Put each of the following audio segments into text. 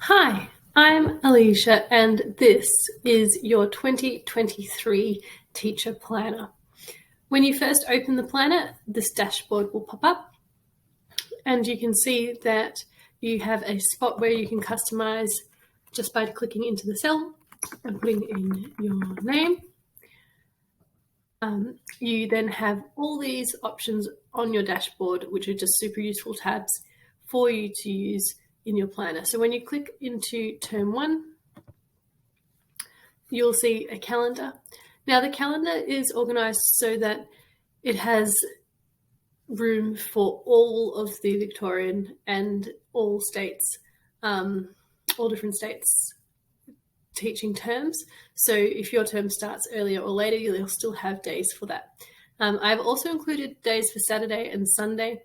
Hi, I'm Alicia and this is your 2023 Teacher Planner. When you first open the planner, this dashboard will pop up and you can see that you have a spot where you can customize just by clicking into the cell and putting in your name. You then have all these options on your dashboard, which are just super useful tabs for you to use in your planner. So when you click into term 1, you'll see a calendar. Now the calendar is organized so that it has room for all of the Victorian and all states, all different states teaching terms. So if your term starts earlier or later, you'll still have days for that. I've also included days for Saturday and Sunday,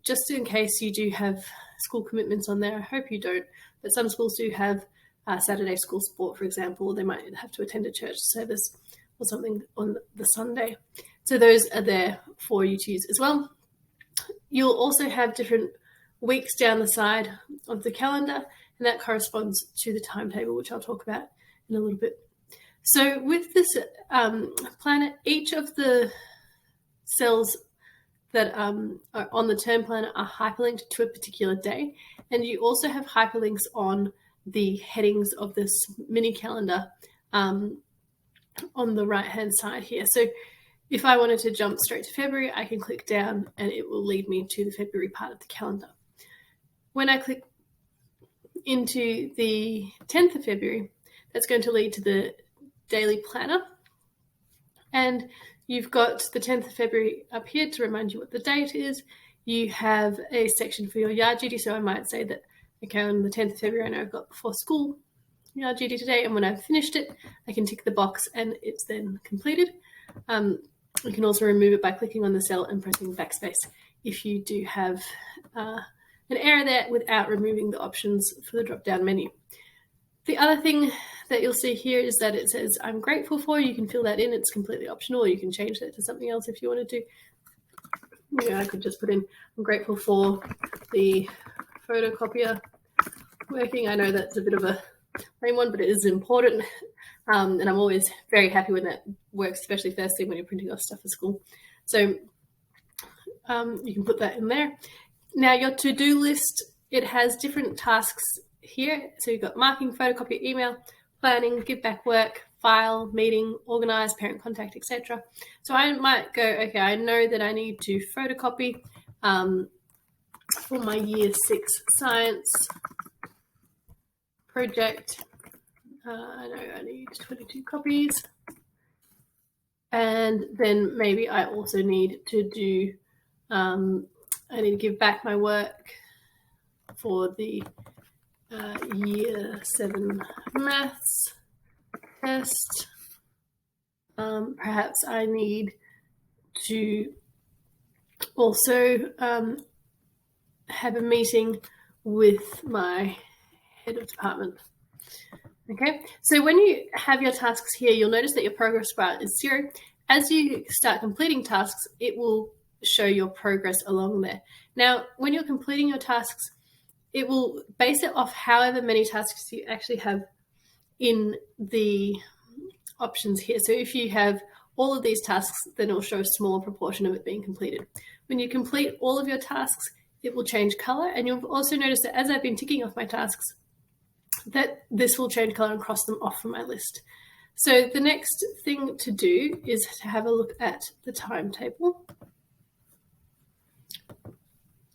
just in case you do have school commitments on there. I hope you don't, but some schools do have Saturday school sport, for example, or they might have to attend a church service or something on the Sunday. So those are there for you to use as well. You'll also have different weeks down the side of the calendar, and that corresponds to the timetable, which I'll talk about in a little bit. So with this planner, each of the cells that are on the term planner are hyperlinked to a particular day, and you also have hyperlinks on the headings of this mini calendar on the right hand side here. So if I wanted to jump straight to February, I can click down and it will lead me to the February part of the calendar. When I click into the 10th of February, that's going to lead to the daily planner. And you've got the 10th of February up here to remind you what the date is. You have a section for your yard duty. So I might say that, okay, on the 10th of February, I know I've got before school yard duty today. And when I've finished it, I can tick the box and it's then completed. You can also remove it by clicking on the cell and pressing backspace if you do have an error there without removing the options for the drop-down menu. The other thing that you'll see here is that it says, I'm grateful for. You can fill that in. It's completely optional. You can change that to something else if you wanted to. You know, I could just put in, I'm grateful for the photocopier working. I know that's a bit of a lame one, but it is important. And I'm always very happy when that works, especially first thing when you're printing off stuff for school. So you can put that in there. Now your to-do list, it has different tasks here. So you've got marking, photocopy, email, planning, give back work, file, meeting, organize, parent contact, etc. So I might go, okay, I know that I need to photocopy for my year 6 science project. I know I need 22 copies. And then maybe I also need to do, I need to give back my work for the year 7 maths test. Perhaps I need to also have a meeting with my head of department. Okay, so when you have your tasks here, you'll notice that your progress bar is 0. As you start completing tasks, it will show your progress along there. Now, when you're completing your tasks, it will base it off however many tasks you actually have in the options here. So if you have all of these tasks, then it will show a smaller proportion of it being completed. When you complete all of your tasks, it will change color. And you'll also notice that as I've been ticking off my tasks, that this will change color and cross them off from my list. So the next thing to do is to have a look at the timetable.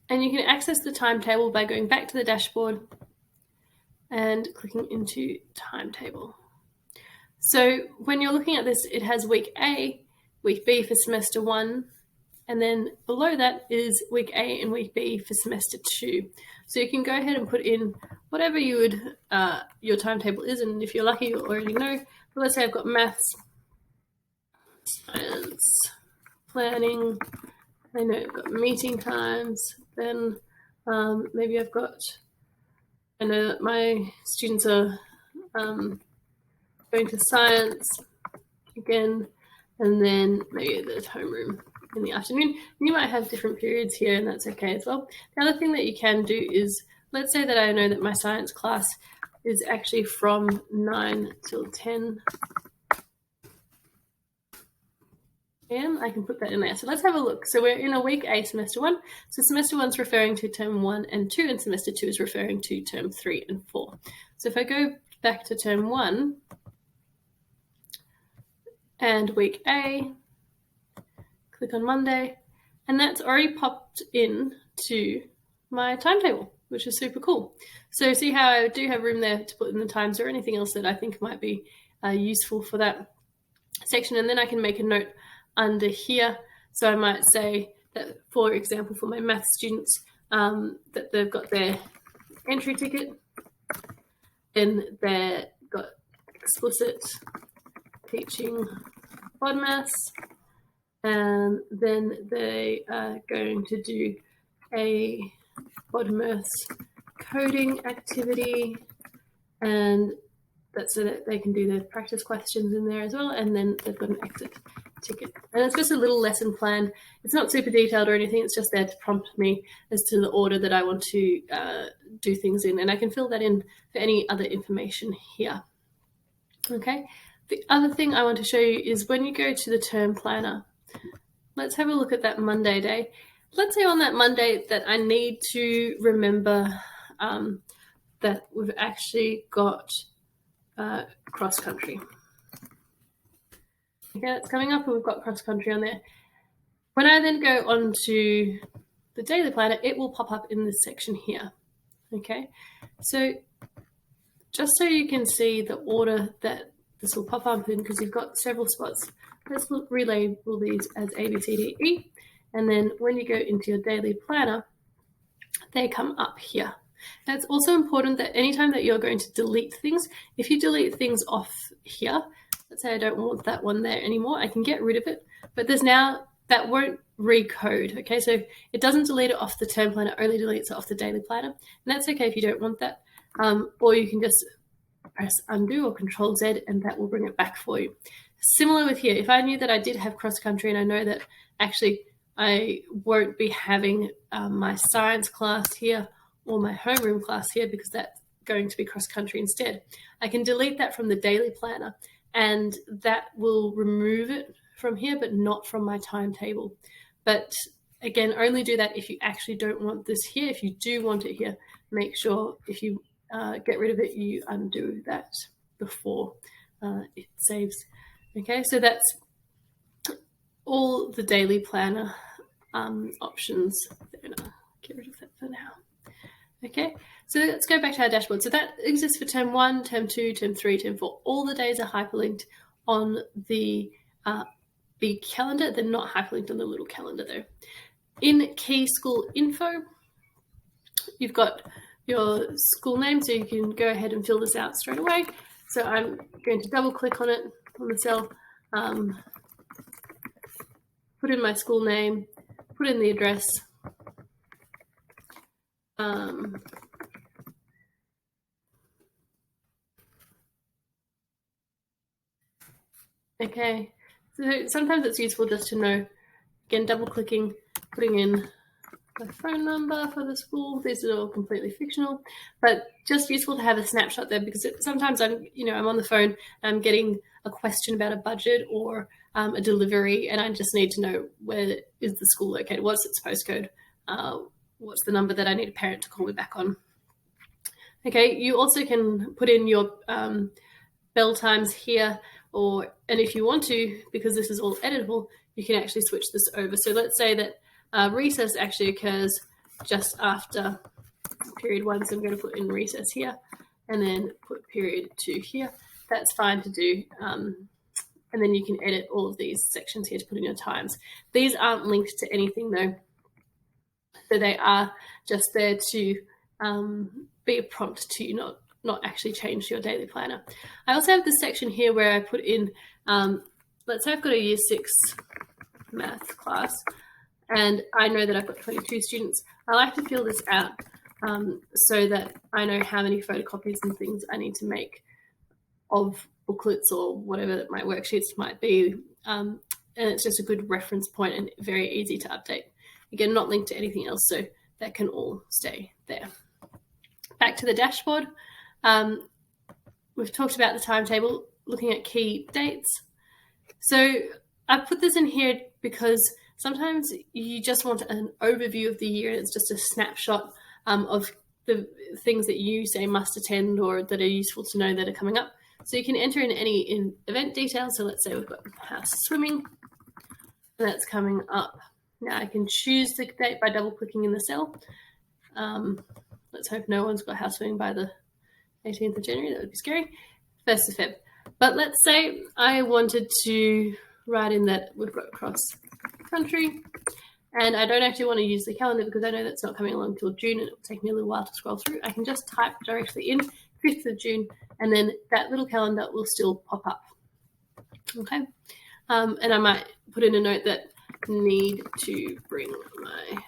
And you can access the timetable by going back to the dashboard and clicking into timetable. So when you're looking at this, it has week A, week B for semester 1, and then below that is week A and week B for semester 2. So you can go ahead and put in whatever you would, your timetable is, and if you're lucky, you'll already know. But let's say I've got maths, science, planning, I know I've got meeting times, then maybe I've got, I know that my students are going to science again, and then maybe there's homeroom in the afternoon. And you might have different periods here, and that's okay as well. The other thing that you can do is let's say that I know that my science class is actually from 9 till 10 a.m. I can put that in there. So let's have a look. So we're in a week A, semester 1. So semester 1's referring to term 1 and 2, and semester 2 is referring to term 3 and 4. So if I go back to term 1 and week A, click on Monday, and that's already popped in to my timetable, which is super cool. So see how I do have room there to put in the times or anything else that I think might be useful for that section. And then I can make a note under here. So I might say that, for example, for my math students, that they've got their entry ticket, then they've got explicit teaching BODMAS, and then they are going to do a BODMAS coding activity, and that's so that they can do their practice questions in there as well, and then they've got an exit ticket. And it's just a little lesson plan. It's not super detailed or anything, it's just there to prompt me as to the order that I want to do things in, and I can fill that in for any other information here. Okay, the other thing I want to show you is when you go to the term planner, let's have a look at that Monday day. Let's say on that Monday that I need to remember that we've actually got cross country. Okay, that's coming up and we've got cross country on there. When I then go on to the daily planner, it will pop up in this section here. Okay, so just so you can see the order that this will pop up in, because you've got several spots, let's relabel these as A, B, C, D, E. And then when you go into your daily planner, they come up here. Now, it's also important that anytime that you're going to delete things, if you delete things off here, let's say I don't want that one there anymore, I can get rid of it, but there's now, that won't recode, okay? So it doesn't delete it off the term planner, only deletes it off the daily planner. And that's okay if you don't want that, or you can just press undo or Control Z and that will bring it back for you. Similar with here, if I knew that I did have cross country and I know that actually I won't be having my science class here or my homeroom class here because that's going to be cross country instead, I can delete that from the daily planner and that will remove it from here, but not from my timetable. But again, only do that if you actually don't want this here. If you do want it here, make sure if you get rid of it, you undo that before it saves. Okay, so that's all the daily planner options. Get rid of that for now. Okay, so let's go back to our dashboard. So that exists for term 1, term 2, term 3, term 4. All the days are hyperlinked on the big calendar. They're not hyperlinked on the little calendar though. In key school info, you've got your school name, so you can go ahead and fill this out straight away. So I'm going to double click on it, on the cell, put in my school name, put in the address, okay, so sometimes it's useful just to know, again, double clicking, putting in my phone number for the school. These are all completely fictional, but just useful to have a snapshot there, because sometimes I'm on the phone, I'm getting a question about a budget or a delivery, and I just need to know where is the school located, what's its postcode, what's the number that I need a parent to call me back on. Okay, you also can put in your bell times here, and if you want to, because this is all editable, you can actually switch this over. So let's say that recess actually occurs just after period 1, so I'm going to put in recess here and then put period 2 here. That's fine to do, and then you can edit all of these sections here to put in your times. These aren't linked to anything though, so they are just there to be a prompt to not actually change your daily planner. I also have this section here where I put in, let's say I've got a year 6 math class, and I know that I've got 22 students. I like to fill this out so that I know how many photocopies and things I need to make of booklets or whatever that my worksheets might be. And it's just a good reference point and very easy to update. Again, not linked to anything else, so that can all stay there. Back to the dashboard. We've talked about the timetable, looking at key dates. So I put this in here because sometimes you just want an overview of the year, and it's just a snapshot of the things that you say must attend or that are useful to know that are coming up. So you can enter in any event details. So let's say we've got house swimming, and that's coming up. Now I can choose the date by double clicking in the cell. Let's hope no one's got house swimming by the 18th of January. That would be scary. 1st of Feb. But let's say I wanted to write in that we've got cross country, and I don't actually want to use the calendar because I know that's not coming along till June and it will take me a little while to scroll through. I can just type directly in 5th of June, and then that little calendar will still pop up. Okay. And I might put in a note that need to bring my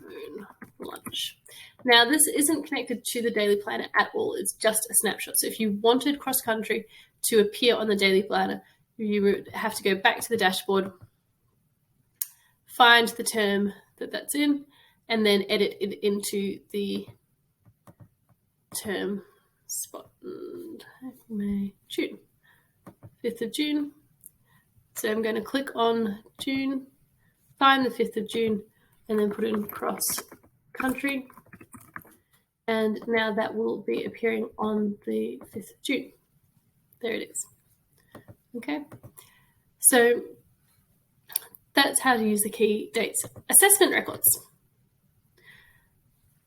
own lunch. Now, this isn't connected to the daily planner at all. It's just a snapshot. So if you wanted cross country to appear on the daily planner, you would have to go back to the dashboard, find the term that that's in, and then edit it into the term spot. May, June, 5th of June. So I'm going to click on June, find the 5th of June, and then put in cross country. And now that will be appearing on the 5th of June. There it is. Okay. So that's how to use the key dates. Assessment records.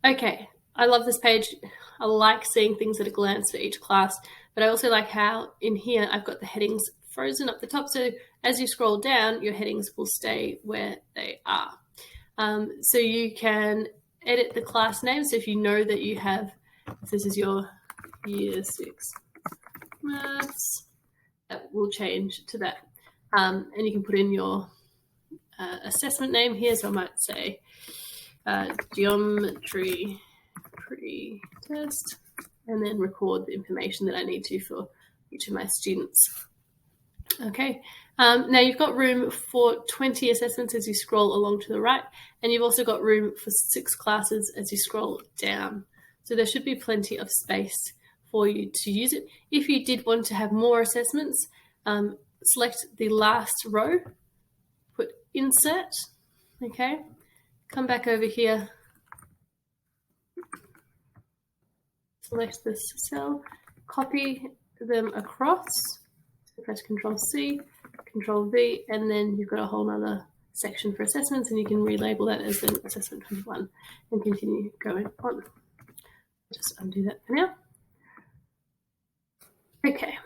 Okay. I love this page. I like seeing things at a glance for each class, but I also like how in here I've got the headings frozen up the top. So as you scroll down, your headings will stay where they are. So you can edit the class name. So if you know that you have, if this is your year 6 maths, that will change to that. And you can put in your assessment name here. So I might say geometry pre-test, and then record the information that I need to for each of my students. Okay, now you've got room for 20 assessments as you scroll along to the right, and you've also got room for 6 classes as you scroll down. So there should be plenty of space for you to use it. If you did want to have more assessments, select the last row, put insert, okay, come back over here, select this cell, copy them across, so press Control C, Control V, and then you've got a whole other section for assessments, and you can relabel that as an assessment 21 and continue going on. Just undo that for now. Okay,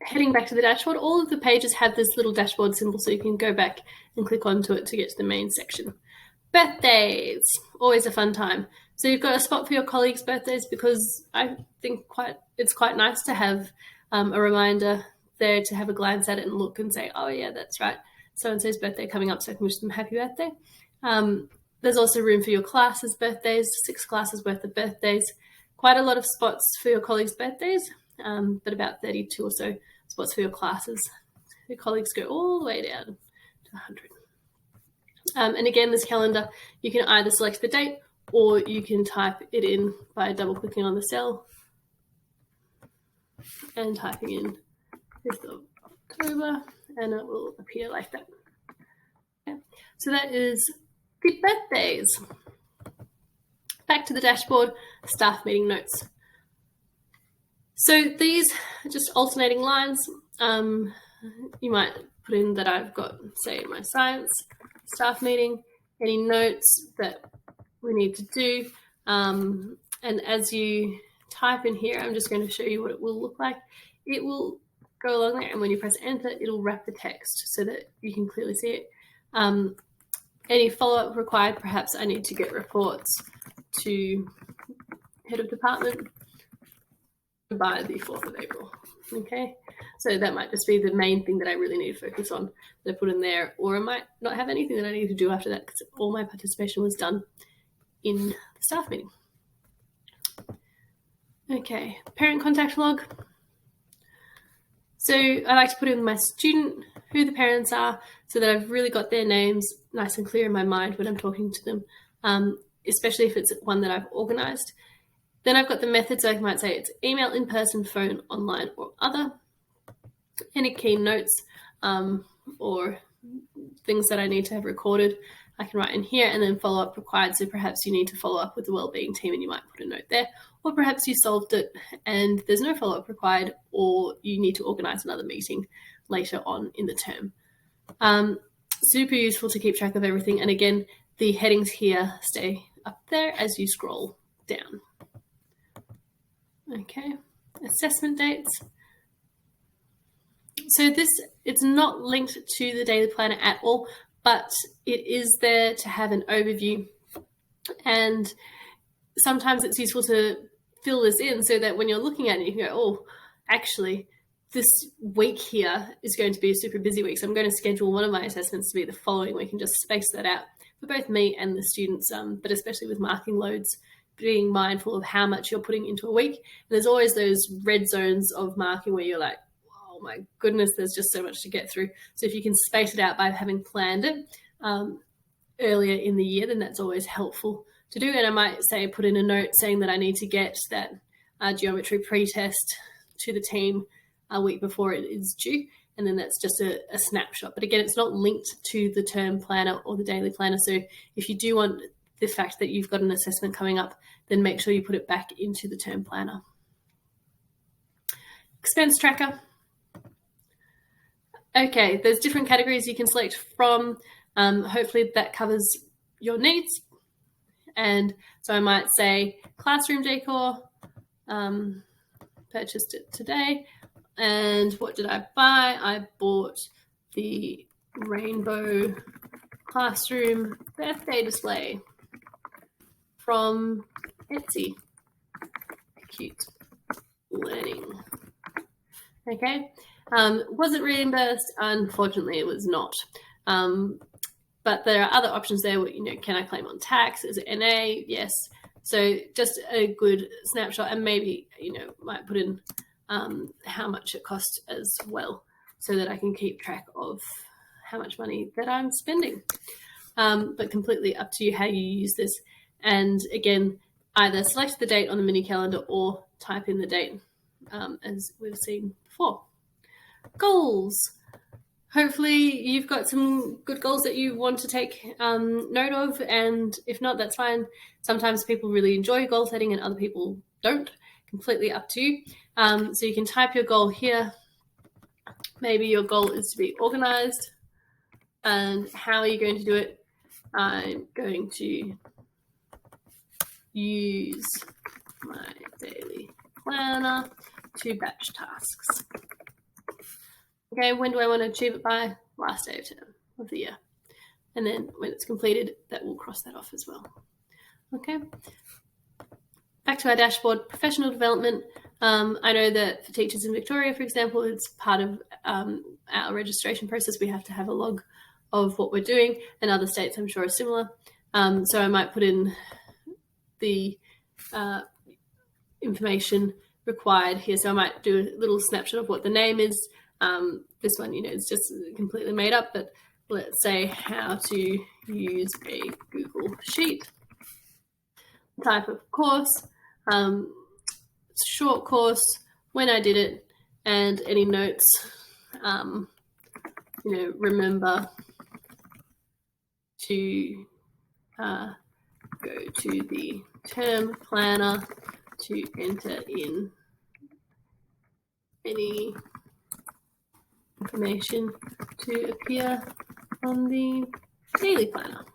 heading back to the dashboard, all of the pages have this little dashboard symbol, so you can go back and click onto it to get to the main section. Birthdays, always a fun time. So you've got a spot for your colleagues' birthdays, because I think it's quite nice to have a reminder there to have a glance at it and look and say, oh yeah, that's right, so-and-so's birthday coming up, so I can wish them a happy birthday. There's also room for your class's birthdays, 6 classes worth of birthdays. Quite a lot of spots for your colleagues' birthdays, but about 32 or so spots for your classes. Your colleagues go all the way down to 100. And again, this calendar, you can either select the date or you can type it in by double clicking on the cell and typing in 5th of October, and it will appear like that. Okay. So that is the birthdays. Back to the dashboard, staff meeting notes. So these are just alternating lines. You might put in that I've got, say, my science staff meeting, any notes that we need to do. And as you type in here, I'm just going to show you what it will look like. It will go along there, and when you press enter, it'll wrap the text so that you can clearly see it. Any follow-up required, perhaps I need to get reports to head of department by the 4th of April. Okay, so that might just be the main thing that I really need to focus on that I put in there, or I might not have anything that I need to do after that because all my participation was done in the staff meeting. Okay, parent contact log. So I like to put in my student, who the parents are, so that I've really got their names nice and clear in my mind when I'm talking to them, especially if it's one that I've organised. Then I've got the methods. So I might say it's email, in-person, phone, online, or other. Any key notes or things that I need to have recorded, I can write in here, and then follow-up required. So perhaps you need to follow up with the wellbeing team and you might put a note there, or perhaps you solved it and there's no follow-up required, or you need to organise another meeting later on in the term. Super useful to keep track of everything. And again, the headings here stay up there as you scroll down. Okay, assessment dates. So it's not linked to the daily planner at all, but it is there to have an overview. And sometimes it's useful to fill this in so that when you're looking at it, you can go, oh, actually, this week here is going to be a super busy week. So I'm going to schedule one of my assessments to be the following week and just space that out for both me and the students, but especially with marking loads, being mindful of how much you're putting into a week. And there's always those red zones of marking where you're like, oh my goodness, there's just so much to get through. So if you can space it out by having planned it earlier in the year, then that's always helpful to do. And I might say, put in a note saying that I need to get that geometry pre-test to the team a week before it is due. And then that's just a snapshot. But again, it's not linked to the term planner or the daily planner. So if you do want the fact that you've got an assessment coming up, then make sure you put it back into the term planner. Expense tracker. Okay, there's different categories you can select from. Hopefully that covers your needs. And so I might say classroom decor, purchased it today. And what did I buy? I bought the rainbow classroom birthday display from Etsy. Acute Learning. Okay. Was it reimbursed? Unfortunately, it was not. But there are other options there. Can I claim on tax? Is it NA? Yes. So just a good snapshot, and maybe might put in how much it cost as well, so that I can keep track of how much money that I'm spending. But completely up to you how you use this. And again, either select the date on the mini calendar or type in the date, as we've seen before. Goals. Hopefully you've got some good goals that you want to take note of, and if not, that's fine. Sometimes people really enjoy goal setting and other people don't. Completely up to you. So you can type your goal here. Maybe your goal is to be organized. And how are you going to do it? I'm going to use my daily planner to batch tasks. Okay, when do I want to achieve it by? Last day of the year. And then when it's completed, that will cross that off as well. Okay. Back to our dashboard, professional development. I know that for teachers in Victoria, for example, it's part of our registration process. We have to have a log of what we're doing, and other states I'm sure are similar. So I might put in the information required here. So I might do a little snapshot of what the name is. This one, it's just completely made up, but let's say how to use a Google Sheet. Type of course, short course, when I did it, and any notes. Remember to go to the term planner to enter in any information to appear on the daily planner.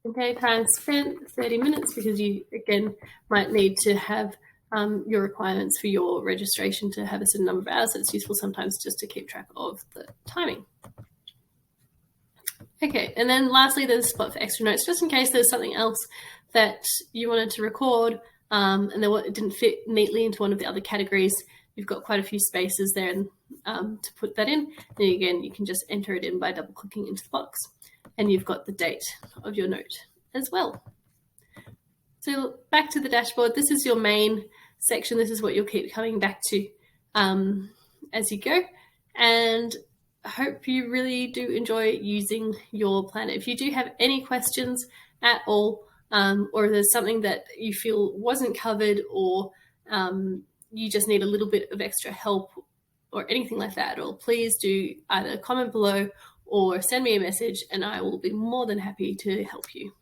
Okay, time spent 30 minutes, because you again might need to have your requirements for your registration to have a certain number of hours. So it's useful sometimes just to keep track of the timing. Okay, and then lastly, there's a spot for extra notes, just in case there's something else that you wanted to record and it didn't fit neatly into one of the other categories. You've got quite a few spaces there to put that in. And again, you can just enter it in by double clicking into the box, and you've got the date of your note as well. So back to the dashboard. This is your main section. This is what you'll keep coming back to as you go. And I hope you really do enjoy using your planner. If you do have any questions at all, or if there's something that you feel wasn't covered, or you just need a little bit of extra help or anything like that at all, please do either comment below or send me a message, and I will be more than happy to help you.